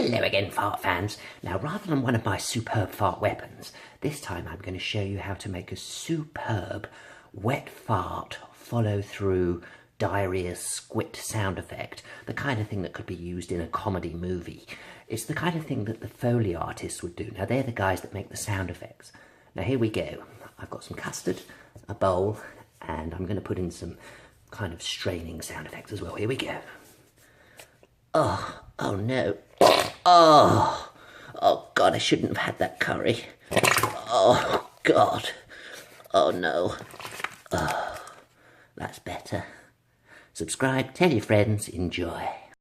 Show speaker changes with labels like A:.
A: Hello again, fart fans. Now, rather than one of my superb fart weapons, this time I'm going to show you how to make a superb wet fart follow-through diarrhea squit sound effect, the kind of thing that could be used in a comedy movie. It's the kind of thing that the Foley artists would do. Now, they're the guys that make the sound effects. Now, here we go. I've got some custard, a bowl, and I'm going to put in some kind of straining sound effects as well. Here we go. Oh no. Oh God, I shouldn't have had that curry. Oh God. Oh no. Oh, that's better. Subscribe, tell your friends, enjoy.